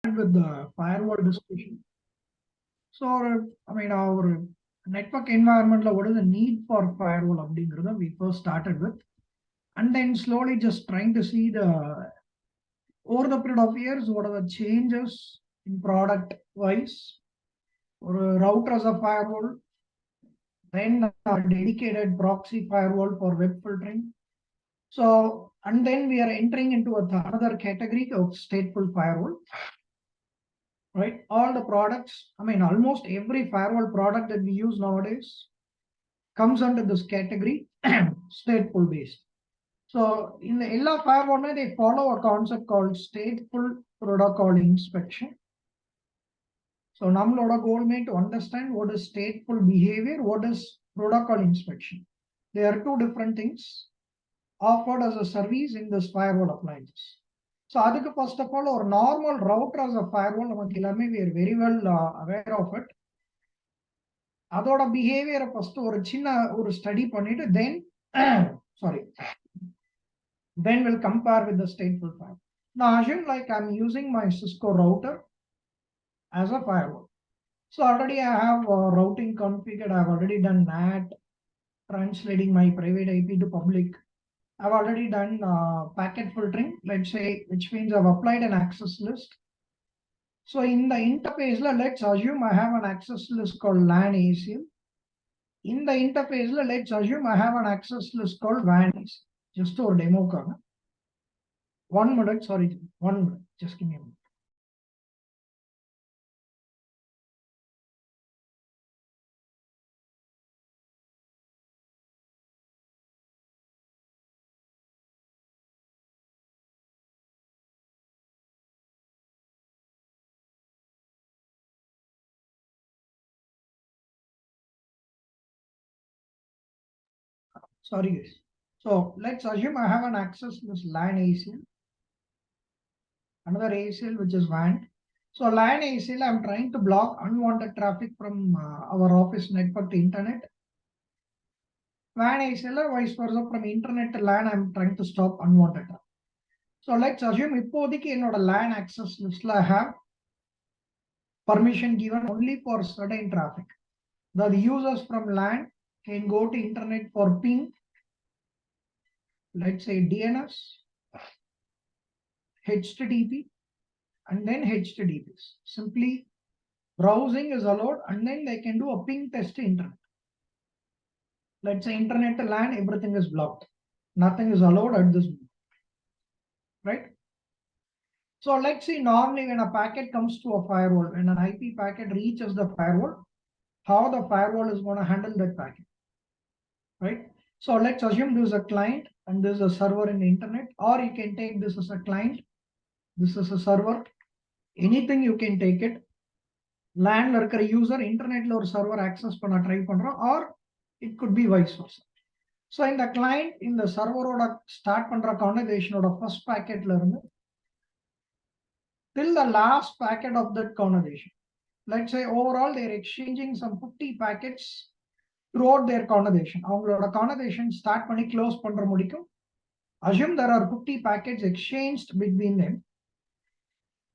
with the firewall discussion. So, our network environment, what is the need for firewall? We first started with, and then slowly just trying to see the over the period of years, what are the changes in product wise, or a router as a firewall, then a dedicated proxy firewall for web filtering. So, and then we are entering into another category of stateful firewall. Right, all the products, almost every firewall product that we use nowadays comes under this category, stateful based. So in the Ella firewall, they follow a concept called stateful protocol inspection. So nammaloda goal to understand what is stateful behavior, what is protocol inspection. They are two different things offered as a service in this firewall appliances. So adukku first of all, or normal router as a firewall, we are very well aware of it. அதோட behavior first ஒரு சின்ன ஒரு study பண்ணிட்டு then sorry, then we'll compare with the stateful firewall. Now assume like I'm using my Cisco router as a firewall. So already I have routing configured. I've already done NAT, translating my private IP to public. I've already done packet filtering, let's say, which means I've applied an access list. So in the interface, let's assume I have an access list called LAN ACL. In the interface, let's assume I have an access list called WAN ACL. Just for demo. 1 minute, sorry, 1 minute. Just give me a minute. Sorry guys. So let's assume I have an access list LAN ACL, another ACL which is WAN. So LAN ACL, I'm trying to block unwanted traffic from our office network to internet. WAN ACL, vice versa, from internet to LAN, I'm trying to stop unwanted traffic. So let's assume இப்போதைக்கு என்னோட LAN access list I have permission given only for certain traffic. The users from LAN can go to internet for ping, let's say DNS, HTTP, and then HTTPs. Simply browsing is allowed, and then they can do a ping test to internet. Let's say internet to LAN, everything is blocked. Nothing is allowed at this moment. Right? So let's see, normally when a packet comes to a firewall, when an IP packet reaches the firewall, how the firewall is going to handle that packet. Right? So let's assume this is a client and this is a server in the internet, or you can take this as a client, this is a server, anything you can take it. LAN இருக்கிற user internetல ஒரு server access பண்ண try பண்றோம், or it could be vice versa. So in the client, in the server ஓட start பண்ற conversation ஓட first packetல இருந்து till the last packet of that conversation. Let's say overall they're exchanging some 50 packets throughout their conversation. அவங்களோட conversation start பண்ணி close பண்ற முடிக்கும். Assume there are 50 packets exchanged between them.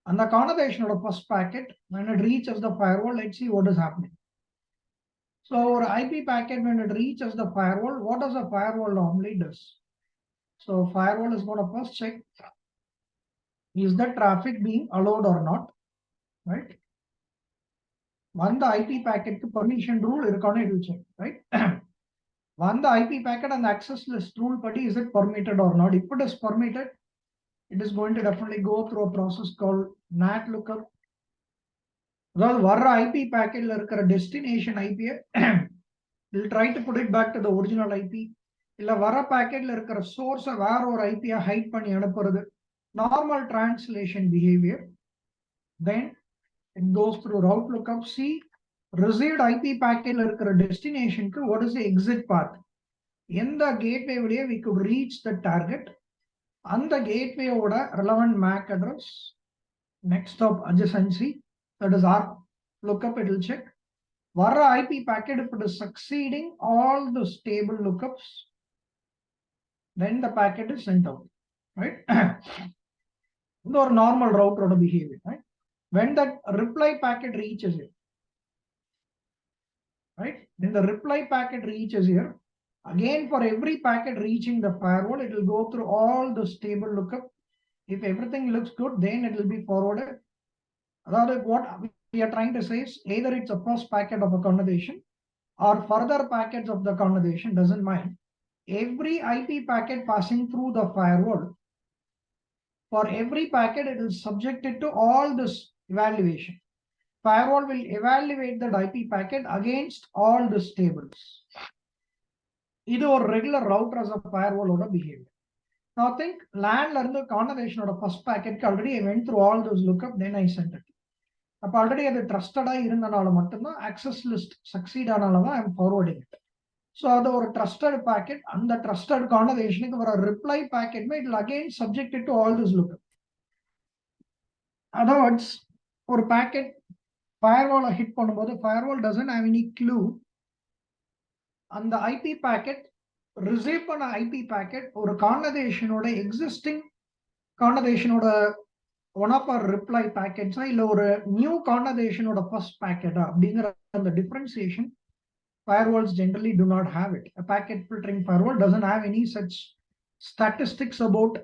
And the conversation of the first packet, when it reaches the firewall, let's see what is happening. So our IP packet, when it reaches the firewall, what does the firewall normally does? So firewall is going to first check, is the traffic being allowed or not, right? When the IP packet permission rule, it will check, right? When the IP packet and the access list rule party, is it permitted or not? If it is permitted, it is going to definitely go through a process called NAT lookup. அதாவது வர்ற IP packetல இருக்கிற destination IP will try to put it back to the original IP. இல்ல வர packetல இருக்கிற source வேற ஒரு IP hide பண்ணி அனுப்புறது. Normal translation behavior. Then it goes through route lookup. See, received IP packetல இருக்கிற destination க்கு what is the exit path? எந்த gateway வழியா we could reach the target. அந்த gateway ஓட relevant MAC address, next stop adjacency, that is our lookup, it will check. Varra IP packet, if it is succeeding all the stable lookups, then the packet is sent out, right? Or normal router behavior, right? when that reply packet reaches it, right? When the reply packet reaches here, again for every packet reaching the firewall, it will go through all the stable lookup. If everything looks good, then it will be forwarded. Rather, what we are trying to say is either it's a first packet of a conversation or further packets of the conversation, doesn't mind. Every IP packet passing through the firewall, for every packet, it is subjected to all this evaluation. Firewall will evaluate that IP packet against all the tables. இது ஒரு regular router as a firewall ஓட behavior. Now think LAN இருந்து conversation ஓட first packet already I went through all those lookup, then I sent it. அப்ப already அது trusted இருந்தனால மட்டும்தான் access list succeed ஆனாலதான் I'm forwarding it. So அது ஒரு trusted packet, அந்த trusted conversationக்கு வர reply packet it will again subjected to all this lookup. Other words, ஒரு packet firewall hit பண்ணும்போது firewall doesn't have any clue. அந்த IP packet receive பண்ண IP packet ஒரு conversation ஓட existing conversation ஓட one of our reply packets இல்ல ஒரு new conversation ஓட first packet அப்படிங்கிற அந்த differentiation firewalls generally do not have it. A packet filtering firewall doesn't have any such statistics about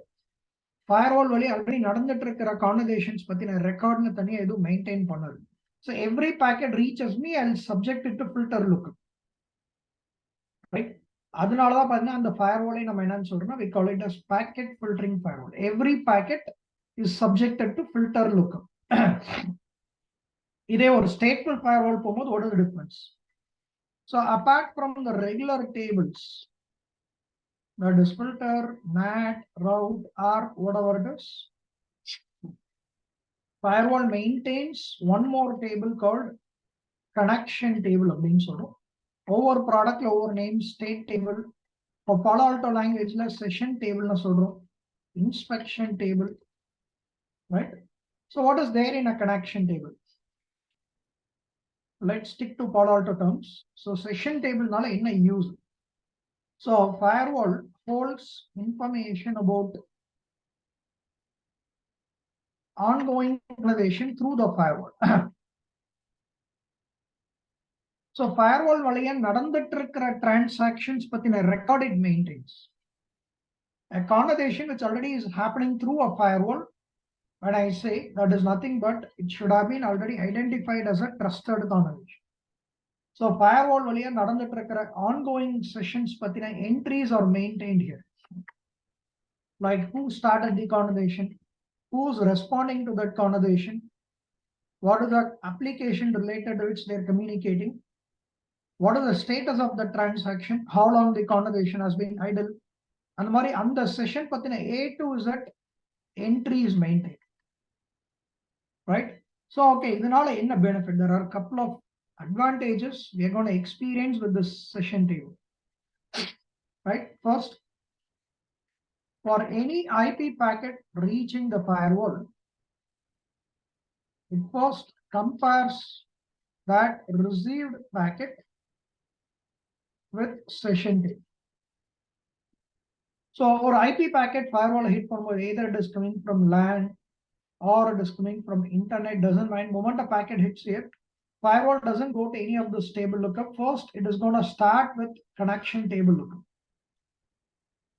firewall வழி already நடந்துட்டு இருக்கிற conversations பத்தின ரெக்கார்ட்னு தனியா எதுவும் மெயின்டைன் பண்ணாது. So every packet reaches me, I'll subject it to filter lookup. Right? அதனாலதான் பாத்தீங்கன்னா அந்த firewall நம்ம என்னன்னு சொல்றோம்னா we call it as packet filtering firewall. Every packet is subjected to filter lookup. இதே ஒரு stateful firewall போகும்போது what is the difference? So apart from the regular tables, that is filter, NAT, route, or whatever it is, firewall maintains one more table called connection table அப்படின்னு சொல்றோம். ஒவ்வொரு ப்ராடக்ட்ல ஒவ்வொரு name state table. இப்போ Palo Alto லாங்குவேஜ்ல session டேபிள்னு சொல்றோம், inspection table, right? So what is there in a connection table? Let's stick to Palo Alto terms. So session table nala enna use? So firewall holds information about ongoing conversation through the firewall. So firewall வழியா நடந்துட்டு இருக்கிற transactions பத்தின record it maintains. A conversation which already is happening through a firewall, when I say that is nothing but it should have been already identified as a trusted conversation. So firewall வழியா நடந்துட்டு இருக்கிற ongoing sessions பத்தின entries are maintained here. Like who started the conversation, who's responding to that conversation, what is the application related to which they're communicating, what is the status of the transaction, how long the conversation has been idle, and mari and the session pathina A to Z entry is maintained, right? So okay, idanaala enna benefit? There are a couple of advantages we are going to experience with this session table, right? First, for any IP packet reaching the firewall, it first compares that received packet with session table. So our IP packet firewall hit from either it is coming from LAN or it is coming from internet, doesn't mind. Moment a packet hits here, firewall doesn't go to any of this table lookup. First, it is going to start with connection table lookup.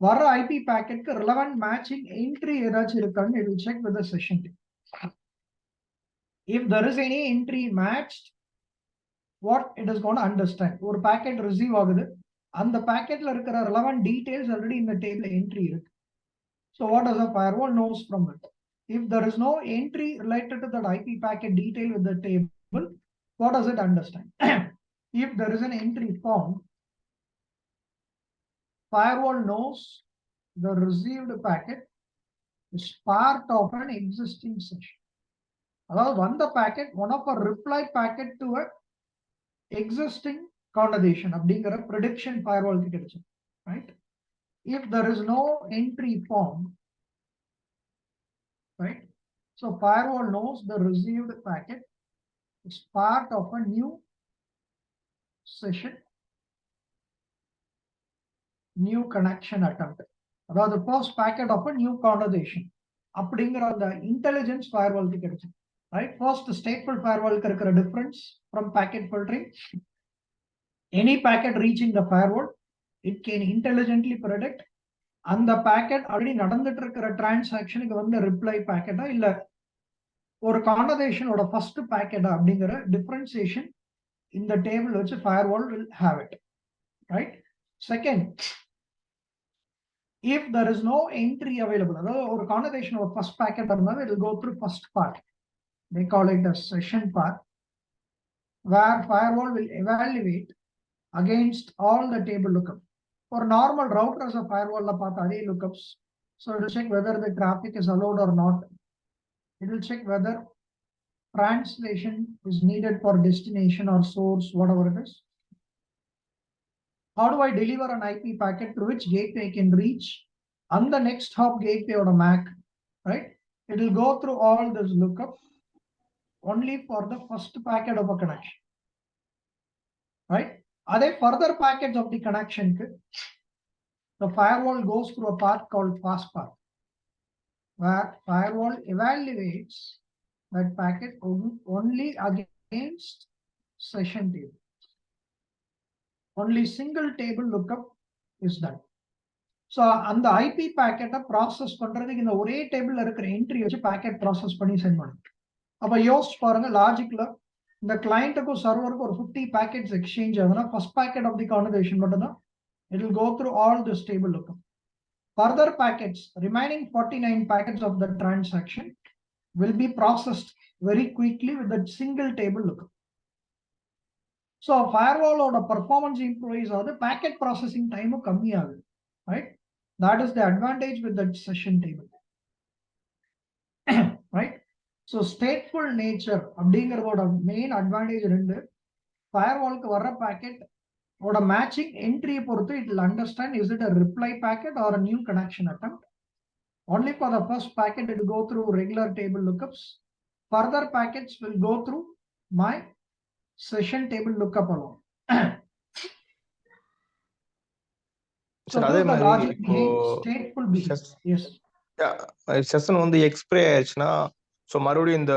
Vara IP packet relevant matching entry ஏதாச்சும் இருக்கான்னு it will check with the session table. If there is any entry matched, what it is going to understand? ஒரு packet receive ஆகுது, அந்த packetல இருக்கிற relevant details already in the table entry இருக்கு. So what does a firewall knows from it? If there is no entry related to that IP packet detail with the table, what does it understand? If there is an entry found, firewall knows the received packet is part of an existing session. Aதாவது வந்த packet one of a reply packet to a existing conversation அப்படிங்கிற prediction firewall க்கு கிடைச்சு, right? If there is no entry formed, right? So firewall knows the received packet is part of a new session, new connection attempt. About the first packet of a new conversation. அப்படிங்கிற அந்த intelligence firewall க்கு கிடைச்சு. right? First, the stateful firewall இருக்கிற difference from packet filtering. Any packet reaching the firewall, it can intelligently predict அந்த packet already நடந்துட்டு இருக்கிற டிரான்சாக்ஷனுக்கு வந்து reply பாக்கெட்டா இல்ல ஒரு கான்வர்சேஷனோட ஃபர்ஸ்ட் பாக்கெட்டா அப்படிங்கிற டிஃபரன்சியேஷன் இந்த டேபிள் வச்சு firewall will have it, right? Second, if there is no entry available, அதாவது ஒரு கான்வர்சேஷனோட ஃபர்ஸ்ட் பாக்கெட் இருந்தாலும் it will go through first part. They call it the session part, where firewall will evaluate against all the table lookup. For normal routers of firewall la paatha adhe lookups, so it will check whether the traffic is allowed or not. It will check whether translation is needed for destination or source, whatever it is. How do I deliver an IP packet through which gateway can reach on the next hop gateway or a MAC, right? It will go through all this lookup only for the first packet of a connection, right? Are there further packets of the connection? The firewall goes through a path called fast path, where firewall evaluates that packet only against session table. Only single table lookup is done. So அந்த IP packet process பண்றதுக்கு இந்த ஒரே டேபிள்ல இருக்கிற entry வச்சு packet process பண்ணி send பண்ணும். அப்ப யோசிச்சு பாருங்க, லாஜிக்ல இந்த கிளையண்ட்டுக்கும் சர்வருக்கும் ஒரு 50 packets எக்ஸ்சேஞ்ச் ஆகுதுன்னா first packet of the conversation மட்டும்தான் it will go through all this table lookup. Further packets, remaining 49 packets of the transaction will be processed very quickly with that single table lookup. So firewall or the performance improves or the packet processing time kammi agudu, right? That is the advantage with that session table. Right? So stateful nature அப்படிங்கறதோட main advantage ரெண்டு. Firewall-க்கு வர்ற packet or a matching entry பொறுத்து it will understand is it a reply packet or a new connection attempt. Only for the first packet it will go through regular table lookups. Further packets will go through my session table lookup alone. So Sir, அதே the மாதிரி logic இப்போ behind stateful behavior. Yes. Session வந்து expiry ஆயிடுச்சுன்னா so மறுபடியும் இந்த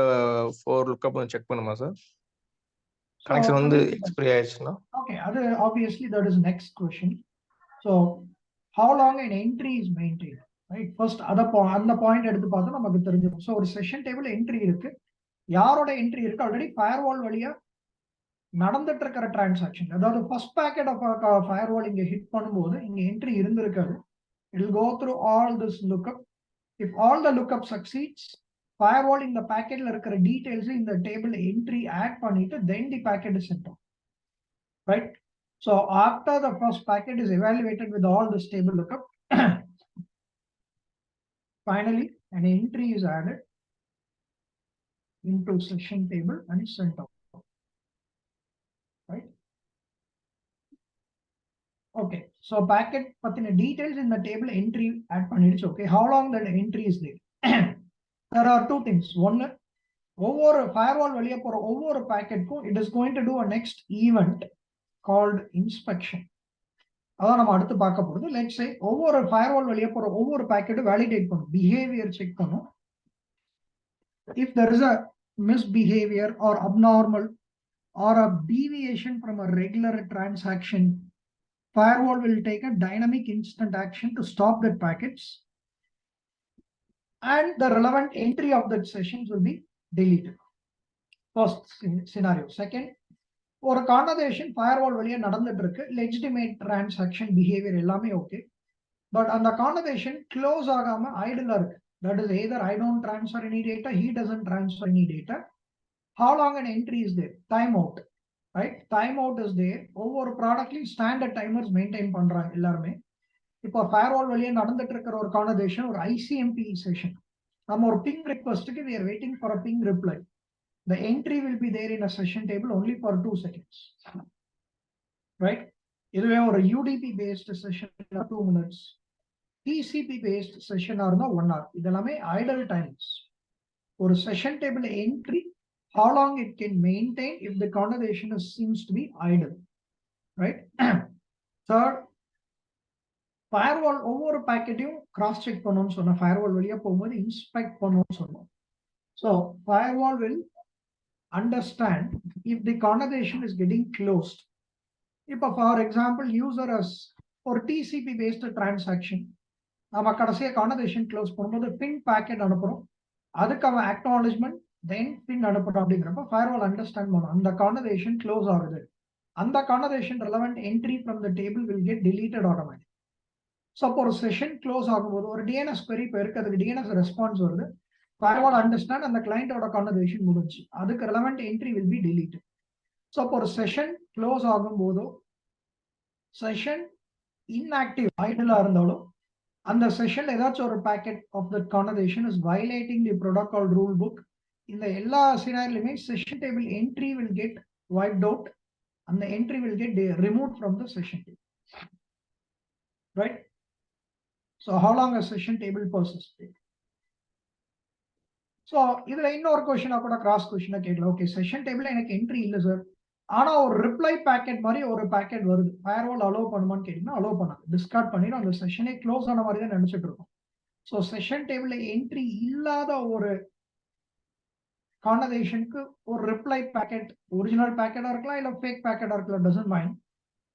4 lookup check பண்ணுமா sir? Connection வந்து expiry ஆயிடுச்சுன்னா? Okay, obviously that is next question. So how long an entry is maintained, right? First அந்த பாயிண்ட் எடுத்து பார்த்தா நமக்கு தெரிஞ்சிடும். ஸோ ஒரு செஷன் டேபிள் என்ட்ரி இருக்கு, யாரோட என்ட்ரி இருக்கு, ஆல்ரெடி ஃபயர்வால் வழியா நடந்துட்டு இருக்கிற டிரான்சாக்ஷன், அதாவது ஃபர்ஸ்ட் பேக்கெட் ஆஃப் ஃபயர்வால் இங்க ஹிட் பண்ணும்போது இங்க என்ட்ரி இருந்திருக்காது. It will go through all this lookup. If all the lookup succeeds, firewall in the packet la irukra details in the table entry add பண்ணிட்டு then the packet is sent out, right? So after the first packet is evaluated with all this table lookup, finally an entry is added into session table and sent out, right? Okay, so packet pathina details in the table entry add பண்ணிடுச்சு. Okay, how long that entry is there? There are two things. One, ஒவ்வொரு firewall வழியா போற ஒவ்வொரு பாக்கெட்டுக்கும் it is going to do a next event called inspection. அதான் நம்ம அடுத்து பார்க்க போறது. Let's say ஒவ்வொரு firewall வழியா போற ஒவ்வொரு பாக்கெட்டும் validate பண்ணும், behavior check பண்ணும். If there is a misbehavior or abnormal or a deviation from a regular transaction, firewall will take a dynamic instant action to stop that packets and the relevant entry of that sessions will be deleted. First scenario. Second, ஒரு conversation firewall வழியா நடந்துட்டு இருக்கு, legitimate transaction behaviour எல்லாமே okay, but அந்த conversation close ஆகாம ஐடலா இருக்கு. That is either I don't transfer any data, he doesn't transfer any data. How long an entry is there? Timeout, right? Timeout is there. ஒவ்வொரு ப்ராடக்ட்லயும் standard timers maintain பண்றாங்க எல்லாருமே. இப்போ firewall வழியா நடந்துட்டு இருக்கிற ஒரு கான்வர்சேஷன், ஒரு ICMP செஷன், நம்ம ஒரு ping ரிக்வெஸ்ட்டுக்கு we are waiting for a ping reply. The entry will be there in a session table only for 2 seconds, right? இதுவே ஒரு UDP based session 2 minutes, TCP based session ஆறுனா 1 hour. இதெல்லாமே idle times. ஒரு session table entry, how long it can maintain if the conversation seems to be idle, right? Third, firewall ஒவ்வொரு பாக்கெட்டையும் cross check பண்ணணும்னு சொன்ன, firewall வழியா போகும்போது inspect பண்ணணும்னு சொன்னோம். So firewall will understand if the conversation is getting closed. If, for example, user has ஒரு TCP based transaction, நம்ம கடைசியா கான்வர்சேஷன் க்ளோஸ் பண்ணும்போது பின் பாக்கெட் அனுப்புறோம், அதுக்கு அவன் அக்னாலஜ்மெண்ட் தென் பின் அனுப்புறோம் அப்படிங்கிறப்ப ஃபயர்வால் அண்டர்ஸ்டாண்ட் பண்ணும் அந்த கான்வர்சேஷன் க்ளோஸ் ஆகுது, அந்த conversation relevant entry from the table will get deleted automatically. So அப்போ ஒரு செஷன் க்ளோஸ் ஆகும்போது ஒரு DNS query இப்போ இருக்கு, அதுக்கு DNS ரெஸ்பான்ஸ் வருது, ஃபயர்வால் அண்டர்ஸ்டாண்ட் அந்த கிளைண்டோட கான்வர்சேஷன் முடிஞ்சு, அதுக்கு relevant entry will be deleted. So அப்போ ஒரு செஷன் க்ளோஸ் ஆகும்போதோ செஷன் inactive ஐடலா இருந்தாலும் அந்த செஷன்ல ஏதாச்சும் ஒரு packet of that conversation is violating the protocol rule book, இந்த எல்லா சினாரியிலுமே session table entry will get wiped out, அந்த entry will get remove from the session table, right? So how long a session table persists. So இதுல இன்னொரு கொஸ்டினா கூட cross கொஸ்டினா கேட்கலாம். Okay, session table எனக்கு entry இல்லை சார், ஆனா ஒரு ரிப்ளை பேக்கெட் மாதிரி ஒரு பேக்கெட் வருது, ஃபயர்வால் அலோவ் பண்ணுமான்னு கேட்டீங்கன்னா அலோவ் பண்ணாது, டிஸ்கார்ட் பண்ணிடும், அந்த செஷனே க்ளோஸ் ஆன மாதிரி தான் நினைச்சிட்டு இருக்கோம். ஸோ செஷன் டேபிள்ல என்ட்ரி இல்லாத ஒரு கான்வர்சேஷனுக்கு ஒரு ரிப்ளை பேக்கெட், ஒரிஜினல் பேக்கெட்டா இருக்கலாம் இல்ல ஃபேக் பேக்கெட்டா இருக்கலாம், டசன்ட் மைண்ட்,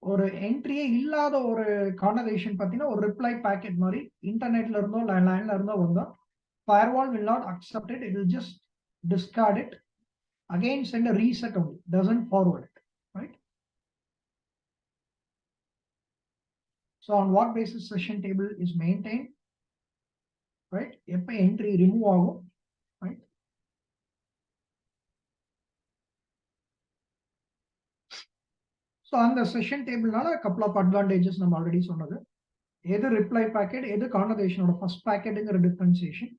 ஒரு என்ட்ரியே இல்லாத ஒரு கான்வர்சேஷன் பார்த்தீங்கன்னா ஒரு ரிப்ளை பேக்கெட் மாதிரி இன்டர்நெட்ல இருந்தோ லைன்ல இருந்தோ வந்தா firewall will not accept it, it will just discard it, again send a reset only, doesn't forward it, right? So on what basis session table is maintained, right? எப்ப entry remove ஆகும், right? So அந்த session tableனால couple of advantages நம்ம already சொன்னது, எது reply packet, எது conversationோட first packetங்கிற differentiation,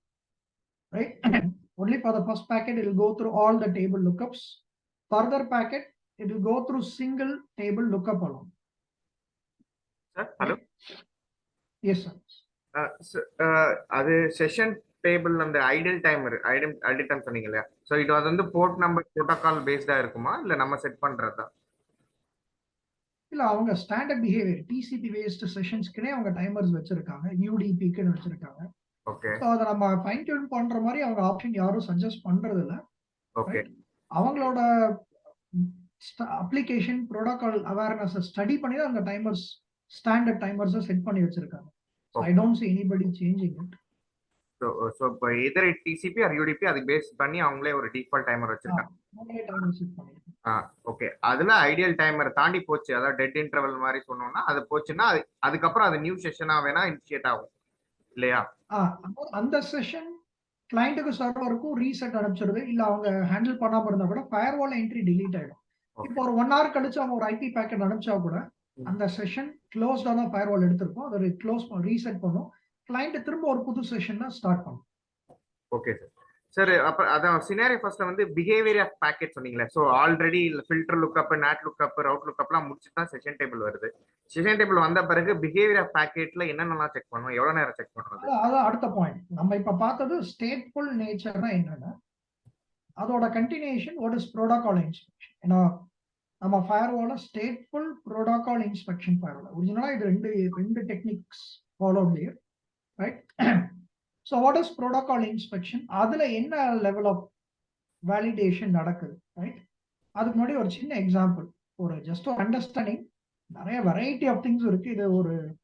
right? Only for the first packet it will go through all the table lookups, further packet it will go through single table lookup alone. Sir, hello. Yes sir. அது session table அந்த ideal time சொன்னீங்க இல்லையா, so இது வந்து port number protocol பேஸ்டா இருக்குமா இல்ல நம்ம set பண்றதா? இல்ல, அவங்க ஸ்டாண்டர்ட் பிஹேவியர் TCP பேஸ்ட் செஷன்ஸ்க்குனே அவங்க டைமர்ஸ் வச்சிருக்காங்க, UDP-க்குன்னு வச்சிருக்காங்க. ஓகே, சோ அத நம்ம ஃபைன் டியூன் பண்ற மாதிரி அவங்க ஆப்ஷன் யாரும் சஜஸ்ட் பண்றது இல்ல. ஓகே, அவங்களோட அப்ளிகேஷன் புரோட்டோகால் அவேர்னஸ் ஸ்டடி பண்ணி தான் அந்த டைமர்ஸ் ஸ்டாண்டர்ட் டைமர்ஸ் செட் பண்ணி வச்சிருக்காங்க. I don't see anybody changing it. So இப்போ either TCP or UDP அது பேஸ் பண்ணி அவங்களே ஒரு டிஃபால்ட் டைமர் வச்சிருக்காங்க. அவங்களே டைமர் செட் பண்ணிருக்காங்க. ஓகே, அதுல ஐடியல் டைமர் தாண்டி போச்சு, அதாவது டெட் இன்டர்வல் மாதிரி சொன்னோம்னா அது போச்சுன்னா அதுக்கப்புறம் அது நியூ செஷனா வேணா இனிஷியேட் ஆகும் இல்லையா? அந்த செஷன் கிளையண்ட்டுக்கு சர்வருக்கும் ரீசெட் அனுப்பிச்சிருது, இல்ல அவங்க ஹேண்டில் பண்ணாம இருந்தா கூட ஃபயர்வால் என்ட்ரி delete ஆயிடும். இப்போ ஒரு 1 hour கழிச்சு அவங்க ஒரு IP பேக்கெட் அனுப்பிச்சா கூட அந்த செஷன் க்ளோஸ்டா தான் ஃபயர்வால் எடுத்திருக்கும், அதை க்ளோஸ் ரீசெட் பண்ணும், கிளையண்ட் திரும்ப ஒரு புது செஷன் தான் ஸ்டார்ட் பண்ணும். Okay sir. சார் அப்ப அதான் சினாரியோ ஃபர்ஸ்ட்ல வந்து பிஹேவியர் ஆஃப் பேக்கெட் சொன்னீங்களே, so already filter lookup, NAT lookup, route லுக்அப்லாம் முடிச்சுட்டு தான் செஷன் டேபிள் வருது. செஷன் டேபிள் வந்த பிறகு பிஹேவியர் ஆஃப் பேக்கெட்ல என்னென்னலாம் செக் பண்ணுவோம், எவ்வளவு நேரம் செக் பண்றது? அதான் அடுத்த பாயிண்ட். நம்ம இப்ப பார்த்தது ஸ்டேட்ஃபுல் நேச்சர்னா என்னன்னா அதோட continuation what is protocol inspection. ஏன்னா நம்ம ஃபயர்வால ஸ்டேட்ஃபுல் புரோட்டோகால் இன்ஸ்பெக்ஷன் ஃபயர்வால் ஒரிஜினலா இது ரெண்டு techniques followed here, right? So what is protocol inspection, அதுல என்ன லெவல் ஆஃப் வேலிடேஷன் நடக்குது, ரைட்? அதுக்கு முன்னாடி ஒரு சின்ன எக்ஸாம்பிள், ஒரு ஜஸ்ட் ஒரு அண்டர்ஸ்டாண்டிங், நிறைய வெரைட்டி ஆஃப் திங்ஸ் இருக்கு. இது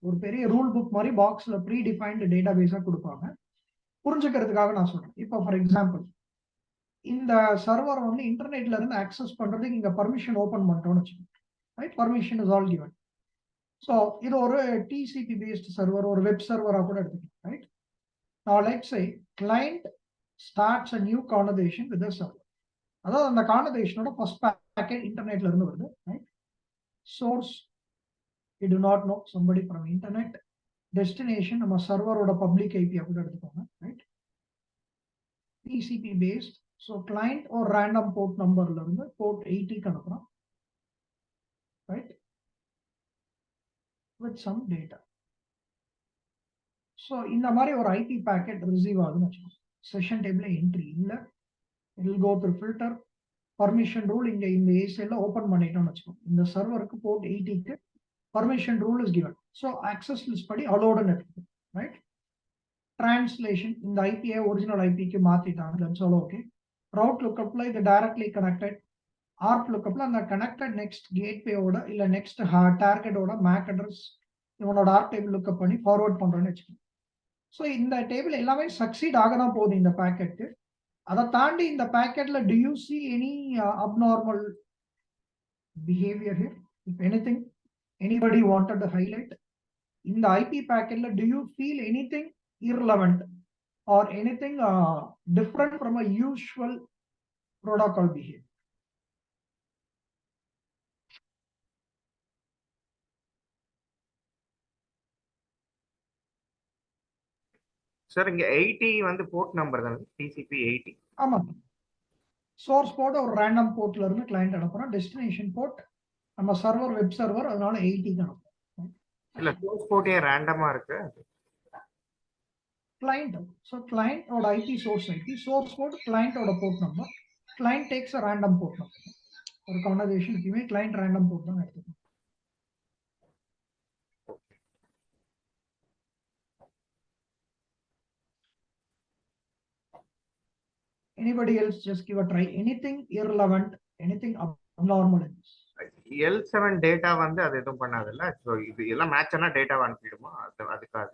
ஒரு பெரிய ரூல் புக் மாதிரி பாக்ஸ்ல ப்ரீ டிஃபைன்டு டேட்டா பேஸா கொடுப்பாங்க, புரிஞ்சுக்கிறதுக்காக நான் சொல்றேன். இப்போ ஃபார் எக்ஸாம்பிள், இந்த சர்வர் வந்து இன்டர்நெட்ல இருந்து ஆக்சஸ் பண்றதுக்கு இங்க பர்மிஷன் ஓபன் பண்ணிட்டோம்னு வச்சுக்கோங்க, right? Permission is all given. So இது ஒரு TCP பேஸ்ட் சர்வர், ஒரு வெப் சர்வரா கூட எடுத்துக்கலாம், right? Now let's say client starts a new conversation with the server. அதாவது அந்த கான்வர்சேஷனோட ஃபர்ஸ்ட் பேக்கெட் இன்டர்நெட்ல இருந்து வருது, right? Source we do not know, somebody from internet. Destination நம்ம சர்வரோட பப்ளிக் IP கூட எடுத்துக்கோங்க, right? TCP based, so client ஒரு random port நம்பர்ல இருந்து port 80 அனுப்புறோம், right? with some data. So இந்த மாதிரி ஒரு IP பேக்கெட் ரிசீவ் ஆகுதுன்னு வச்சுக்கோங்க, செஷன் டேபிள்ல என்ட்ரி இல்லை, it will go through filter, permission rule இங்க இந்த ACL ஓபன் பண்ணிட்டோம்னு வச்சுக்கோங்க, இந்த சர்வருக்கு போர்ட் 80க்கு permission rule is given, so access list படி அலோடுன்னு இருக்கு, ரைட்? டிரான்ஸ்லேஷன், இந்த IP ஒரிஜினல் IPக்கு மாத்திட்டாங்க, தட்ஸ் ஆல் ஓகே. route lookupல இது directly connected, ARP lookupல அந்த connected next gateway ஓட இல்ல next target ஓட MAC address இவனோட ARP table lookup பண்ணி forward பண்றேன்னு வச்சுக்கோங்க. ஸோ இந்த டேபிள் எல்லாமே சக்சீட் ஆக தான் போகுது இந்த பேக்கெட்டு. அதை தாண்டி இந்த பேக்கெட்ல do you see any abnormal behavior here? If anything, anybody wanted to highlight? In the IP packet, do you feel anything irrelevant or anything different from a usual protocol behavior? Sir இங்க 80 வந்து port number தானே, TCP 80. ஆமா, source port ஒரு random போர்ட்ல இருந்து client அனுப்புறோம், destination port நம்ம server web server, அதனால 80 அனுப்புறோம். இல்ல சோர்ஸ் போர்ட் ஏன் ரேண்டமா இருக்கு? Client, so client or IP source port, client or port number, client takes a random port number. For conversation, if you make client random port number. Anybody else just give a try? Anything irrelevant, anything abnormal in this? L7 data வந்து அது எதுவும் பண்ணாதுல்ல. So இது எல்லாம் match ஆனா டேட்டாவை அனுப்பிடுமா? அதுக்காக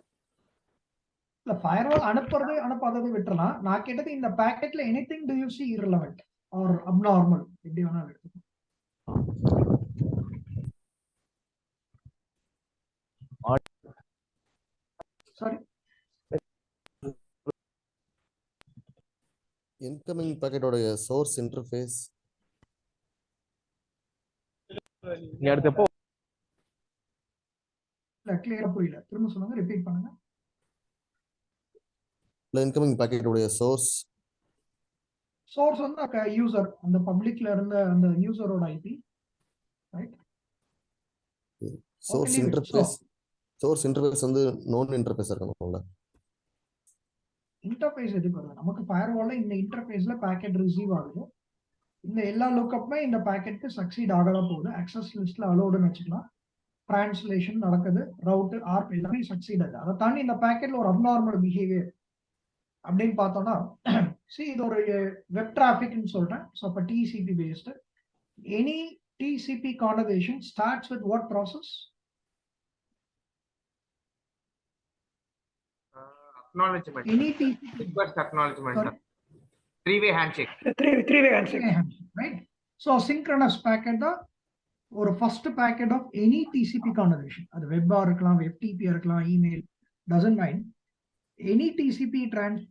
இல்ல, firewall அனுப்புறது அனுப்பாதது விட்டுறலாம். நான் கேட்டது இந்த பேக்கெட்ல anything to you see irrelevant or abnormal, எப்படி வேணாலும் எடுத்துக்கலாம். சாரி, இன்கமிங் பாக்கெட்டோட சோர்ஸ் இன்டர்ஃபேஸ் அடுத்தப்போ இல்ல கிளியரா புரியல, திரும்ப சொல்லுங்க, ரிப்பீட் பண்ணுங்க. இன்கமிங் பாக்கெட்டோட சோர்ஸ் வந்து யூசர், அந்த பப்ளிக்ல இருந்த அந்த யூசரோட ஐபி, ரைட்? சோர்ஸ் இன்டர்ஃபேஸ் வந்து நோன் இன்டர்ஃபேஸ் இருக்கணும்ல. இன்டர்ஃபேஸ் எதுக்கு வருது? நமக்கு ஃபயர்வால்ல இந்த இன்டர்ஃபேஸ்ல பாக்கெட் ரிசீவ் ஆகுது. இந்த எல்லா லுக்கப்புமே இந்த பாக்கெட்டுக்கு சக்சீட் ஆகலாம் போகுது. அக்சஸ் லிஸ்ட்ல அலோடுன்னு வச்சுக்கலாம், டிரான்ஸ்லேஷன் நடக்குது, ரவுட் ஆர்ப் எல்லாமே சக்சீட் ஆகுது. அதை தாண்டி இந்த பாக்கெட்ல ஒரு அப்நார்மல் பிஹேவியர் அப்படின்னு பார்த்தோம்னா, இது ஒரு வெப் டிராஃபிக்னு சொல்றேன். ஸோ அப்போ TCP based, any TCP conversation starts with what process? acknowledgement. Any TCP request acknowledgement. Three-way handshake. Three-way handshake, right? So synchronous packet தான் ஒரு first packet of any TCP conversation. அது வெப்பா இருக்கலாம், FTP இருக்கலாம், email, doesn't mind. Any TCP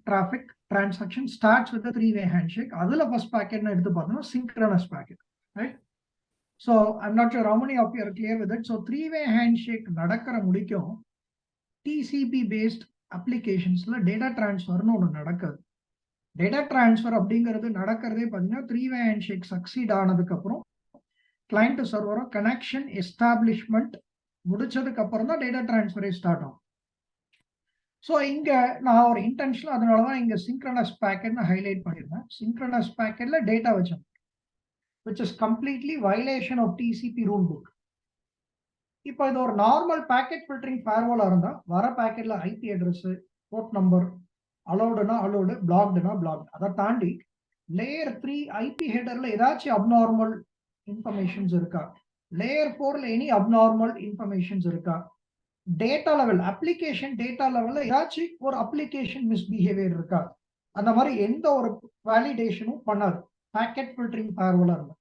traffic transaction starts with three way handshake. அதுல first பேக்கெட்னு எடுத்து பார்த்தோம்னா synchronous packet, right? So I'm not sure how many of you are clear with it. So three way handshake நடக்கிற முடிக்கும் TCP based அப்ளிகேஷன்ஸ்ல data டிரான்ஸ்ஃபர்னு ஒன்று நடக்குது. டேட்டா டிரான்ஸ்ஃபர் அப்படிங்கிறது நடக்கிறதே பார்த்தீங்கன்னா த்ரீ-வே ஹேண்ட்ஷேக் சக்சீட் ஆனதுக்கு அப்புறம் கிளைண்ட் சர்வரும் கனெக்ஷன் எஸ்டாப்ளிஷ்மெண்ட் முடிச்சதுக்கு அப்புறம் தான் டேட்டா டிரான்ஸ்ஃபரே ஸ்டார்ட் ஆகும். ஸோ இங்க நான் ஒரு இன்டென்ஷனல், அதனாலதான் இங்க சிங்க்ரனஸ் பேக்கெட்னு ஹைலைட் பண்ணிருந்தேன். சிங்க்ரனஸ் பேக்கெட்ல டேட்டா வச்சோம், which is completely violation of TCP rule book. இப்போ இது ஒரு நார்மல் பேக்கெட் ஃபில்டரிங் ஃபயர்வாலா இருந்தா வர பேக்கெட்ல ஐபி அட்ரஸ், போர்ட் நம்பர், அலோடுனா அலோடு, பிளாக்டுனா பிளாக். அதை தாண்டி லேயர் 3 ஐபி ஹெடர்ல ஏதாச்சும் அப்நார்மல் இன்ஃபர்மேஷன்ஸ் இருக்கா, லேயர் 4ல எனி அப்நார்மல் இன்ஃபர்மேஷன்ஸ் இருக்கா, டேட்டா லெவல் அப்ளிகேஷன் டேட்டா லெவல்ல ஏதாச்சும் ஒரு அப்ளிகேஷன் மிஸ்பிஹேவியர் இருக்கா, அந்த மாதிரி எந்த ஒரு வேலிடேஷனும் பண்ணாது பேக்கெட் ஃபில்டரிங் ஃபயர்வாலா இருந்தா.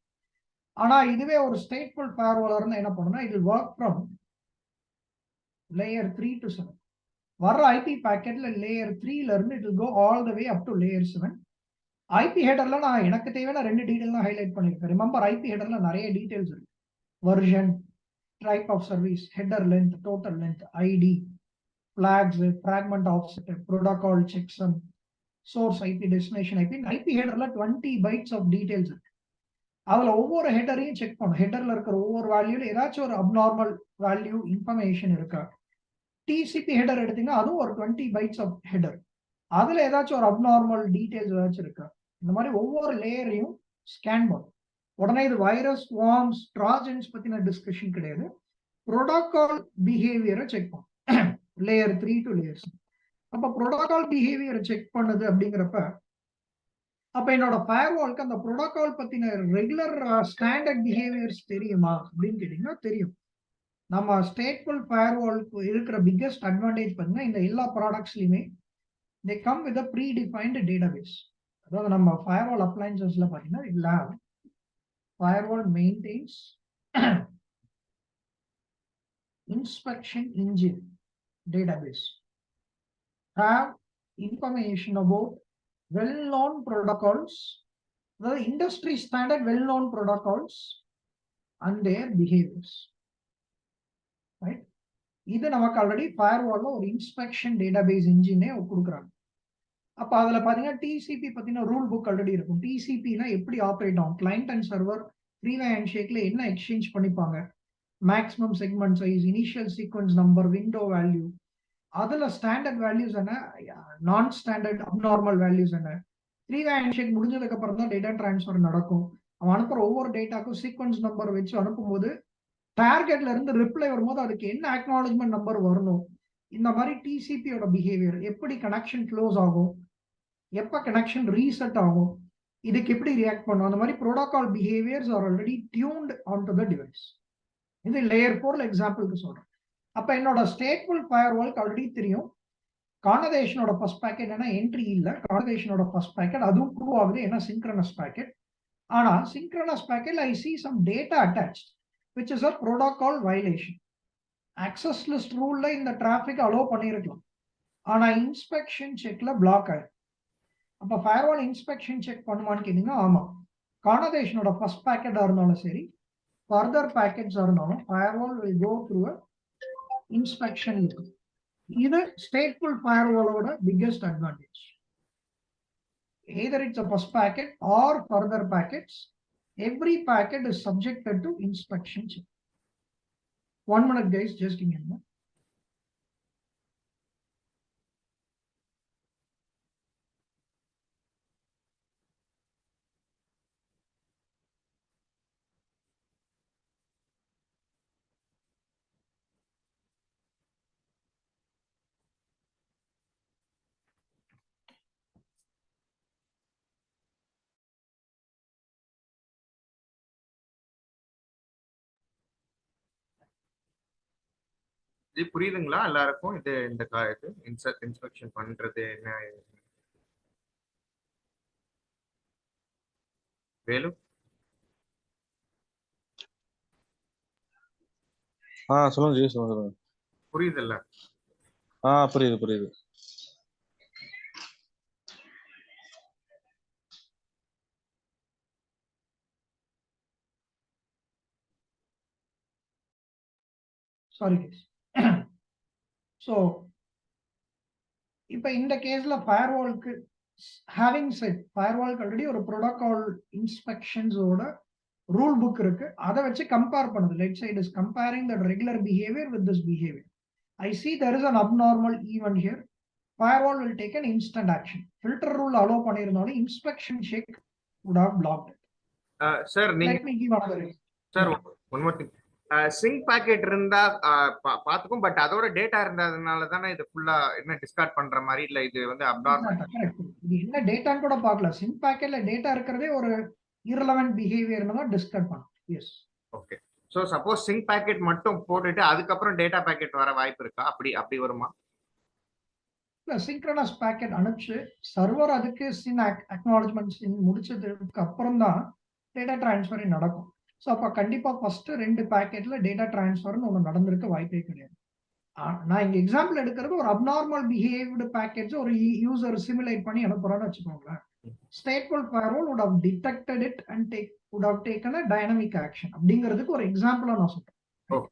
ஆனா இதுவே ஒரு ஸ்டேட்ஃபுல் ஃபயர்வாலா இருந்தா என்ன பண்ணுன்னா, it will work from layer 3 to 7. வர்ற ஐபி பேக்கெட்ல லேயர் 3ல இருந்து it will go all the way up to layer 7. IP ஹெடர்ல நான் எனக்கு தேவையான 2 டீடைல் தான் ஹைலைட் பண்ணிருக்கேன். ரிமெம்பர், ஐபி ஹெடர்ல நிறைய டீடைல்ஸ் இருக்கு. Version, type of service, header length, total length, ID, flags, fragment offset, protocol checksum, source IP, destination IP. IP ஹெடர்ல 20 bytes of details இருக்கு. அதுல ஒவ்வொரு ஹெடரையும் செக் பண்ணும். ஹெடர்ல இருக்கிற ஒவ்வொரு வேல்யூல ஏதாச்சும் ஒரு அப்நார்மல் வேல்யூ இன்ஃபர்மேஷன் இருக்கா. டிசிபி ஹெடர் எடுத்தீங்கன்னா அதுவும் ஒரு 20 bytes ஆஃப் ஹெடர், அதுல ஏதாச்சும் ஒரு அப்நார்மல் டீடைல்ஸ் ஏதாச்சும் இருக்கா. இந்த மாதிரி ஒவ்வொரு லேயரையும் ஸ்கேன் பண்ணும். உடனே இது வைரஸ், வார்ம்ஸ், ட்ராஜன்ஸ் பத்தின டிஸ்கஷன் கிடையாது. ப்ரோட்டோகால் பிஹேவியரை செக் பண்ணும் லேயர் 3 to லேயர் 7. அப்ப ப்ரோட்டோகால் பிஹேவியரை செக் பண்ணுது அப்படிங்கிறப்ப அப்ப என்னோட ஃபயர்வால்க்கு அந்த ப்ரோட்டோகால் பத்தின ரெகுலர் ஸ்டாண்டர்ட் பிஹேவியர்ஸ் தெரியுமா அப்படின்னு கேட்டீங்கன்னா தெரியும். நம்ம ஸ்டேட்ஃபுல் ஃபயர்வால்க்கு இருக்கிற பிக்கெஸ்ட் அட்வான்டேஜ் பார்த்தீங்கன்னா இந்த எல்லா ப்ராடக்ட்ஸ்லயுமே they come with a predefined database. அதாவது நம்ம ஃபயர்வால் அப்ளையன்சஸ்ல பார்த்தீங்கன்னா இதுல firewall maintains inspection engine database, have information about well-known protocols, the industry standard well-known protocols and their behaviors, right? இது நமக்கு ஆல்ரெடி ஃபயர்வால்ல ஒரு இன்ஸ்பெக்ஷன் டேட்டாபேஸ் இன்ஜினே கொடுக்குறாங்க. அப்ப அதுல பாத்தீங்கன்னா டிசிபி பத்தின ரூல் புக் ஆல்ரெடி இருக்கும். டிசிபினா எப்படி ஆப்ரேட் ஆகும், client and server three way ஹேண்ட் ஷேக்ல என்ன எக்ஸ்சேஞ்ச் பண்ணிப்பாங்க, maximum segment size, initial sequence number, window value, அதுல ஸ்டாண்டர்ட் வேல்யூஸ் என்ன, நான் ஸ்டாண்டர்ட் அப்நார்மல் வேல்யூஸ் என்ன. த்ரீ வே ஹேண்ட் ஷேக் முடிஞ்சதுக்கு அப்புறம் தான் டேட்டா டிரான்ஸ்ஃபர் நடக்கும். அவன் அனுப்புற ஒவ்வொரு டேட்டாக்கும் சீக்வன்ஸ் நம்பர் வச்சு அனுப்பும்போது டார்கெட்ல இருந்து ரிப்ளை வரும்போது அதுக்கு என்ன அக்னாலஜ்மெண்ட் நம்பர் வரணும். இந்த மாதிரி டிசிபியோட பிஹேவியர், எப்படி கனெக்ஷன் க்ளோஸ் ஆகும், எப்ப கனெக்ஷன் ரீசெட் ஆகும், இதுக்கு எப்படி ரியாக்ட் பண்ணும், அந்த மாதிரி protocol behaviours are already tuned on to the device. இது லேயர் 4 எக்ஸாம்பிளுக்கு சொல்றேன். அப்ப என்னோட ஸ்டேட்ஃபுல் ஃபயர்வால்க்கு ஆல்ரெடி தெரியும் கான்வர்சேஷனோட ஃபர்ஸ்ட் பேக்கெட் என்னன்னா என்ட்ரி இல்ல, கான்வர்சேஷனோட ஃபர்ஸ்ட் பேக்கெட் அதுவும் ட்ரூ ஆகுது, ஏன்னா சிங்க்ரனஸ் பேக்கெட். ஆனா synchronous packet I see some data attached which is a protocol violation. access list ரூல்ல இந்த டிராஃபிக் அலோ பண்ணிருக்கலாம், ஆனா இன்ஸ்பெக்ஷன் செக்ல பிளாக் ஆயிடும். அப்ப ஃபயர்வால் இன்ஸ்பெக்ஷன் செக் பண்ணுமான்னு கேட்டீங்கன்னா ஆமா. கான்வர்சேஷனோட ஃபர்ஸ்ட் பேக்கெட்டா இருந்தாலும் சரி, ஃபர்தர் பேக்கெட்ஸா இருந்தாலும் firewall will go through a inspection loop. இது ஸ்டேட்ஃபுல் ஃபயர்வாலோட biggest advantage. either it's a first packet or further packets, every packet is subjected to inspection check. 1 minute guys, just give me a minute. இது புரியுதுங்களா எல்லாருக்கும்? இது இந்த இது inspection பண்றது என்ன வேலு? சொல்லுங்க ஜி, சொல்லுங்க. புரியுதுல்ல? புரியுது புரியுது. Sorry guys. So இப்ப இந்த கேஸ்ல ஃபயர்வால்க்கு ஹேவிங் செட், ஃபயர்வால்க்கு ஆல்ரெடி ஒரு ப்ரோட்டோகால் இன்ஸ்பெக்ஷன்ஸோட ரூல் புக் இருக்கு. அதை வச்சு கம்பேர் பண்ணுது. Let's say it is comparing the regular behaviour with this behaviour. I see there is an abnormal event here. Firewall will take an instant action. Filter rule allow பண்ணிருந்தாலும் inspection check would have blocked it. Sir, let me give another reason. Sir, one more thing. Sync packet இருந்தா பாத்துக்கும், but அதோட data இருந்ததுனால தானே இது ஃபுல்லா என்ன Discord பண்ற மாதிரி, இல்ல இது வந்து அப்நார்மல். இது என்ன டேட்டான்னு கூட பார்க்கல. சிங்க் பேக்கெட்ல டேட்டா இருக்கிறதே ஒரு irrelevant behaviorனு தான் டிஸ்கார்ட் பண்ணும். Yes, okay. So suppose sync packet மட்டும் போட்டுட்டு அதுக்கப்புறம் டேட்டா பேக்கெட் வர வாய்ப்பு இருக்கா? அப்படி வருமா? இல்ல, சிங்க்ரனஸ் பேக்கெட் அனுப்பிச்சு சர்வர் அதுக்கு சின் அக்னாலஜ்மெண்ட் முடிச்சதுக்கு அப்புறம் தான் டேட்டா டிரான்ஸ்ஃபர் நடக்கும். ஸோ அப்போ கண்டிப்பா ஃபர்ஸ்ட் 2 பேக்கெட்ல டேட்டா டிரான்ஸ்ஃபர்னு ஒன்று நடந்திருக்க வாய்ப்பே கிடையாது. நான் இங்க எக்ஸாம்பிள் எடுக்கிறது ஒரு அப்நார்மல் பிஹேவ்டு பேக்கெட்ஸ் ஒரு யூசர் சிமுலேட் பண்ணி அனுப்புறான்னு வச்சுக்கோங்களேன். Stateful firewall would have detected it and would have taken a dynamic action அப்படிங்கிறதுக்கு ஒரு எக்ஸாம்பிளா நான் சொல்றேன்.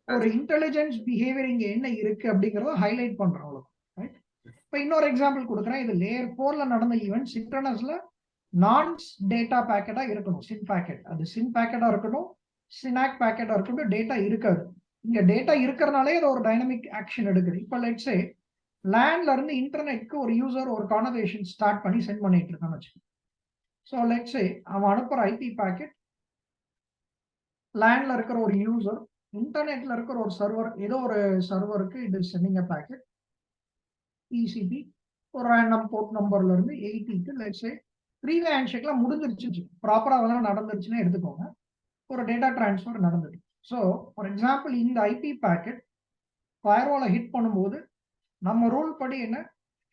ஒரு இன்டெலிஜென்ஸ் பிஹேவியர் இங்க என்ன இருக்கு அப்படிங்கறத ஹைலைட் பண்றோம். ரைட். இப்போ இன்னொரு எக்ஸாம்பிள் கொடுக்குறேன். இது லேயர் 4ல நடந்த ஈவென்ட் சின்க்ரனஸ்ல நான் டேட்டா பேக்கெட்டா இருக்கணும். சின் பேக்கெட், அது சின் பேக்கெட்டா இருக்கணும், சினாக் பேக்கெட்டா இருக்கணும், டேட்டா இருக்காது. இங்க டேட்டா இருக்கிறனாலே அது ஒரு டைனமிக் ஆக்ஷன் எடுக்குது. இப்போ லெட்ஸ் சே லேண்ட்ல இருந்து இன்டர்நெட்க்கு ஒரு யூசர் ஒரு கான்வர்சேஷன் ஸ்டார்ட் பண்ணி சென்ட் பண்ணிட்டு இருக்கான்னு வச்சுக்கோங்க. ஸோ லெட்ஸ் சே அவன் அனுப்புற ஐபி பேக்கெட் லேண்ட்ல இருக்கிற ஒரு யூசர் இன்டர்நெட்ல இருக்கிற ஒரு சர்வர், ஏதோ ஒரு சர்வருக்கு இது சென்டிங் அ பேக்கெட் TCP ஒரு ரேண்டம் போர்ட் நம்பர்ல இருந்து 80க்கு லெட்ஸ் சே 3-வே ஹேண்ட்ஷேக்ல முடிஞ்சிருச்சு, ப்ராப்பரா அதெல்லாம் நடந்துருச்சுன்னு எடுத்துக்கோங்க. ஒரு டேட்டா டிரான்ஸ்ஃபர் நடந்துட்டு. ஸோ ஃபார் எக்ஸாம்பிள் இந்த ஐபி பேக்கெட் ஃபயர்வாலை ஹிட் பண்ணும்போது நம்ம ரூல் படி என்ன,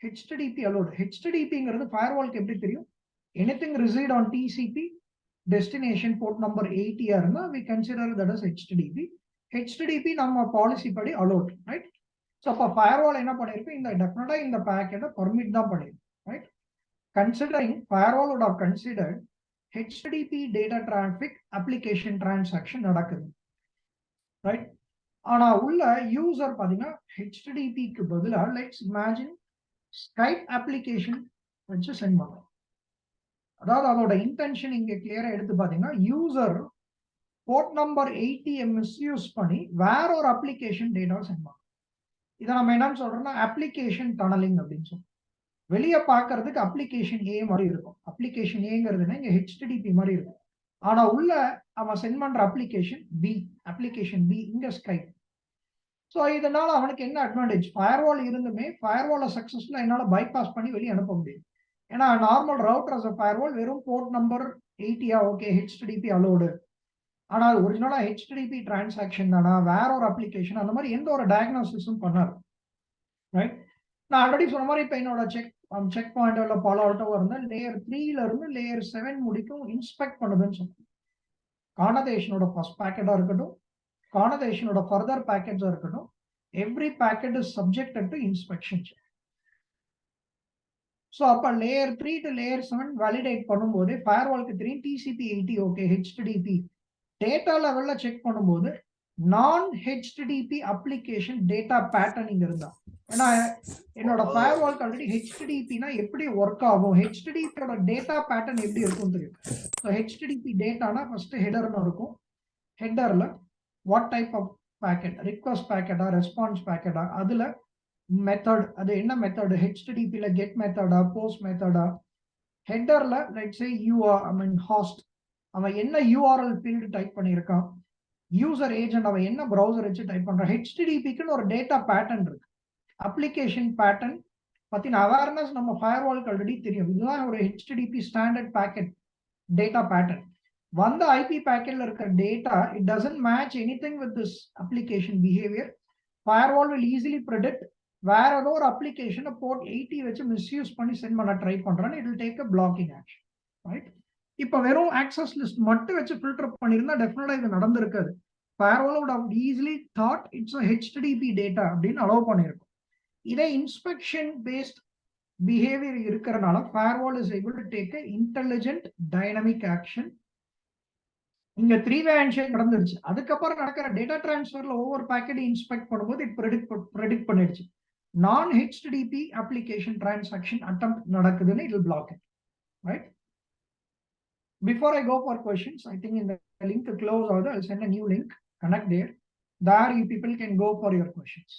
ஹெச்டிடிபி அலோடு. ஹெச்டிடிபிங்கிறது ஃபயர்வாலுக்கு எப்படி தெரியும், anything received on TCP destination port number 80 இருந்தா we consider that as HTTP. HTTP நம்ம பாலிசி படி அலோட், ரைட்? ஸோ அப்போ ஃபயர்வால் என்ன பண்ணிருக்கு, இந்த டெஃபினட்டா இந்த பேக்கெட்டை பர்மிட் தான் பண்ணிருக்கு, right? Considering firewall would have considered HTTP data traffic application transaction நடக்குது, ரைட்? ஆனா உள்ள யூசர் பாத்தீங்கன்னா ஹெச்டிடிபிக்கு பதிலா லெட்ஸ் இமேஜின் ஸ்கைப் அப்ளிகேஷன் வச்சு சென்ட் பண்ணுவோம். அதாவது அதோட இன்டென்ஷன் இங்க கிளியரா எடுத்து பாத்தீங்கன்னா யூசர் போர்ட் நம்பர் 80 மிஸ்யூஸ் பண்ணி வேற ஒரு அப்ளிகேஷன் டேட்டா சென்ட் பண்ணுவோம். இதை நம்ம என்னன்னு சொல்றோம்னா அப்ளிகேஷன் டனலிங் அப்படின்னு சொல்றோம். வெளியே பார்க்கறதுக்கு அப்ளிகேஷன் ஏ மாதிரி இருக்கும். அப்ளிகேஷன் ஏங்கிறதுனா இங்க ஹெச்டிடிபி மாதிரி இருக்கும். ஆனா உள்ள அவன் சென்ட் பண்ற அப்ளிகேஷன் பி, அப்ளிகேஷன் பி இங்க ஸ்கைப். ஸோ இதனால அவனுக்கு என்ன அட்வான்டேஜ், ஃபயர்வால் இருந்துமே ஃபயர்வாலை சக்சஸ்ஃபுல்லா என்னால பைபாஸ் பண்ணி வெளியே அனுப்ப முடியும். ஏன்னா normal router as a firewall வெறும் port number 80 okay HTTP allowed, ஆனால் ஒரிஜினலா ஹெச்டிடிபி டிரான்சாக்ஷன் தானா வேற ஒரு அப்ளிகேஷன் அந்த மாதிரி எந்த ஒரு டயக்னோசிஸும் பண்ணாரு, ரைட்? நான் ஆல்ரெடி சொன்ன மாதிரி இப்போ என்னோட செக் பாயிண்ட் உள்ள பாலோ ஆல்ட்டோ இருந்தால் லேயர் 3ல இருந்து லேயர் 7 முடிக்கும் இன்ஸ்பெக்ட் பண்ணுதுன்னு சொல்லுவோம். கானதேஷனோட ஃபர்ஸ்ட் பேக்கெட்டா இருக்கட்டும், கானதேஷனோட ஃபர்தர் பேக்கெட்ஸா இருக்கட்டும், every packet is subjected to inspection. So அப்போ லேயர் 3 டு லேயர் 7 வேலிடேட் பண்ணும்போது ஃபயர்வாலுக்கு தெரியும் டிசிபி 80 ஓகே ஹெச்டிடிபி. டேட்டா லெவல்ல செக் பண்ணும்போது நான் ஹெச்டிடிபி அப்ளிகேஷன் டேட்டா பேட்டர்னிங் இருந்தா, ஏன்னா என்னோட ஃபயர்வால்க்கு ஆல்ரெடி ஹெச்டிடிபினா எப்படி ஒர்க் ஆகும், ஹெச்டிடிபியோட டேட்டா பேட்டர்ன் எப்படி இருக்கும் தெரியும். ஸோ ஹெச்டிடிபி டேட்டானா ஃபர்ஸ்ட் ஹெடர்னு இருக்கும். ஹெடர்ல what type of packet, request பேக்கெட்டா ரெஸ்பான்ஸ் பேக்கெட்டா, அதுல மெத்தட், அது என்ன மெத்தட், ஹெச்டிடிபில கெட் மெத்தடா போஸ்ட் மெத்தடா. ஹெடர்ல லெட்ஸ் சே ஹாஸ்ட் அவன் என்ன யூஆர்எல் ஃபீல்டு டைப் பண்ணியிருக்கான், யூசர் ஏஜென்ட் அவன் என்ன ப்ரௌசர் வச்சு டைப் பண்றான். ஹெச்டிடிபிக்குன்னு ஒரு டேட்டா பேட்டர்ன் இருக்கு. அப்ளிகேஷன் பேட்டர்ன் பத்தின அவேர்னஸ் நம்ம ஃபயர்வாலுக்கு ஆல்ரெடி தெரியும். இதுதான் ஒரு HTTP standard packet data pattern. வந்த ஐபி பேக்கெட்ல இருக்க data it doesn't match anything with this application behaviour. Firewall will easily predict வேற ஏதோ ஒரு அப்ளிகேஷனை போர்ட் 80 வச்சு மிஸ்யூஸ் பண்ணி சென்ட் பண்ண ட்ரை பண்றான்னு it will take a blocking action, right? இப்போ வெறும் ஆக்சஸ் லிஸ்ட் மட்டும் வச்சு ஃபில்டர் பண்ணியிருந்தா டெஃபினட்டா இது நடந்திருக்காது. Firewall would have easily thought it's a HTTP data அப்படின்னு அலோவ் பண்ணியிருக்கும். இதே இன்ஸ்பெக்ஷன் பேஸ்ட் பிஹேவியர் இருக்கிறனால firewall is able to take a intelligent dynamic action. இங்க 3-வே ஹேண்ட்ஷேக் நடந்துருச்சு, அதுக்கப்புறம் நடக்கிற டேட்டா டிரான்ஸ்ஃபர்ல ஒவ்வொரு பேக்கெட் இன்ஸ்பெக்ட் பண்ணும்போது இட் ப்ரெடிக்ட் பண்ணிடுச்சு நான் ஹெச்டிடிபி அப்ளிகேஷன் டிரான்சாக்ஷன் அட்டெம்ப்ட் நடக்குதுன்னு it will black it, right? Before I go for questions, I think in the link to close out, I'll send a new link, connect there. There you people can go for your questions.